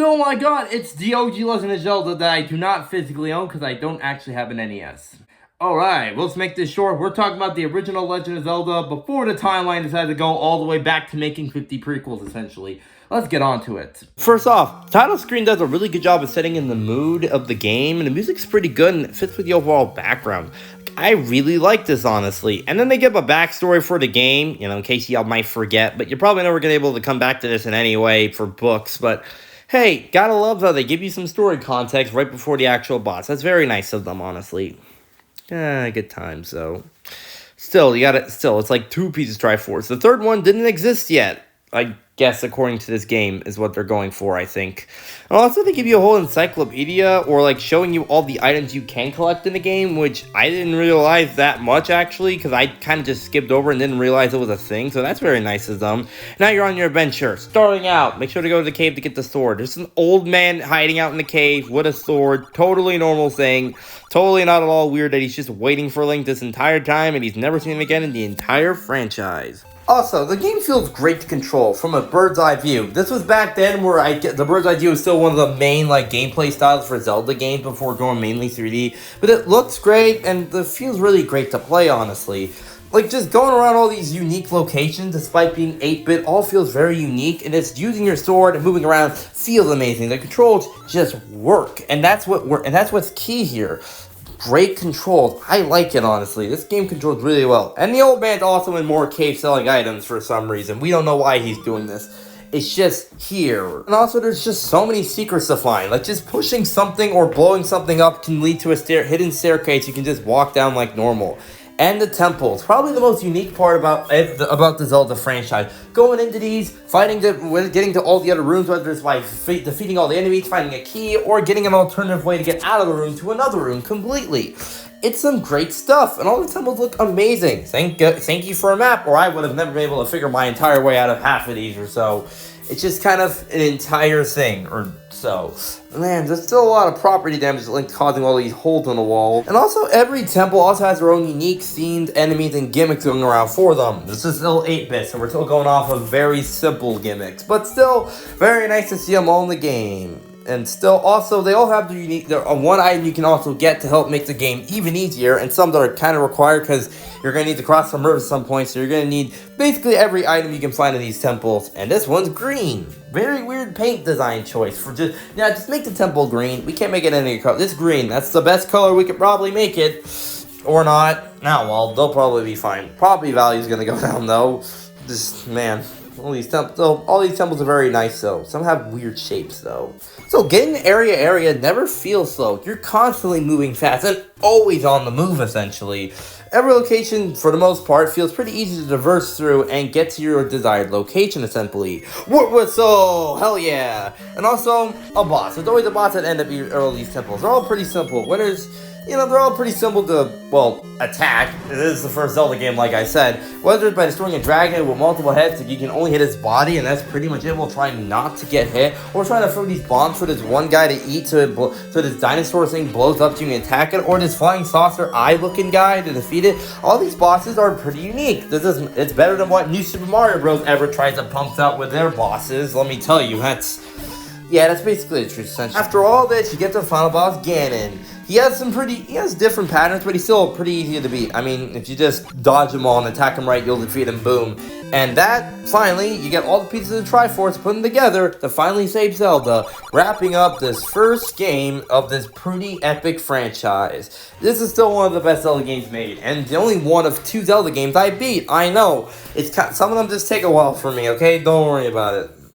Oh my god, it's the OG Legend of Zelda that I do not physically own because I don't actually have an NES. Alright, let's make this short. We're talking about the original Legend of Zelda before the timeline decided to go all the way back to making 50 prequels, essentially. Let's get on to it. First off, the title screen does a really good job of setting in the mood of the game, and the music's pretty good and it fits with the overall background. I really like this, honestly. And then they give a backstory for the game, in case y'all might forget, but you're probably never going to be able to come back to this in any way for books, but hey, gotta love how they give you some story context right before the actual boss. That's very nice of them, honestly. Good times, though. Still, it's like 2 pieces Triforce. The third one didn't exist yet. I guess, according to this game, is what they're going for, I think. And also, they give you a whole encyclopedia, or, showing you all the items you can collect in the game, which I didn't realize that much, actually, because I kind of just skipped over and didn't realize it was a thing, so that's very nice of them. Now you're on your adventure. Starting out, make sure to go to the cave to get the sword. There's an old man hiding out in the cave with a sword. Totally normal thing. Totally not at all weird that he's just waiting for Link this entire time, and he's never seen him again in the entire franchise. Also, the game feels great to control from a bird's eye view. This was back then where the bird's eye view was still one of the main gameplay styles for Zelda games before going mainly 3D. But it looks great and it feels really great to play, honestly. Just going around all these unique locations, despite being 8-bit, all feels very unique, and it's using your sword and moving around feels amazing. The controls just work, and that's what's key here. Great controls. I like it, honestly. This game controls really well. And the old man's also in more cave selling items for some reason. We don't know why he's doing this. It's just here. And also, there's just so many secrets to find. Just pushing something or blowing something up can lead to a hidden staircase you can just walk down like normal. And the temples, probably the most unique part about the Zelda franchise. Going into these, getting to all the other rooms, whether it's by defeating all the enemies, finding a key, or getting an alternative way to get out of the room to another room completely. It's some great stuff, and all the temples look amazing. Thank you for a map, or I would have never been able to figure my entire way out of half of these or so. It's just kind of an entire thing, or so. Man, there's still a lot of property damage causing all these holes in the wall. And also, every temple also has their own unique themed enemies and gimmicks going around for them. This is still 8-bit, so we're still going off of very simple gimmicks. But still, very nice to see them all in the game. And still, also, they all have one item you can also get to help make the game even easier, and some that are kind of required because you're going to need to cross some rivers at some point, so you're going to need basically every item you can find in these temples, and this one's green. Very weird paint design choice for just make the temple green. We can't make it any color. This green, that's the best color we could probably make it, or not. Now, well, they'll probably be fine. Property value is going to go down, though. Man. All these temples are very nice, though. Some have weird shapes, though. So getting to area never feels slow. You're constantly moving fast and always on the move, essentially. Every location, for the most part, feels pretty easy to traverse through and get to your desired location, essentially. What whistle! Hell yeah! And also, a boss. There's always a boss at the end of all these temples. They're all pretty simple. They're all pretty simple to, attack. It is the first Zelda game, like I said. Whether it's by destroying a dragon with multiple heads, you can only hit his body, and that's pretty much it. We'll try not to get hit. Or trying to throw these bombs for this one guy to eat so this dinosaur thing blows up so you can attack it. Or this flying saucer eye-looking guy to defeat it. All these bosses are pretty unique. It's better than what New Super Mario Bros. Ever tries to pump out with their bosses. Let me tell you, that's basically the truth, essentially. After all this, you get to the final boss, Ganon. He has different patterns, but he's still pretty easy to beat. I mean, if you just dodge them all and attack him right, you'll defeat him, boom. And finally, you get all the pieces of the Triforce, put them together to finally save Zelda, wrapping up this first game of this pretty epic franchise. This is still one of the best Zelda games made, and the only one of 2 Zelda games I beat. I know. Some of them just take a while for me, okay? Don't worry about it.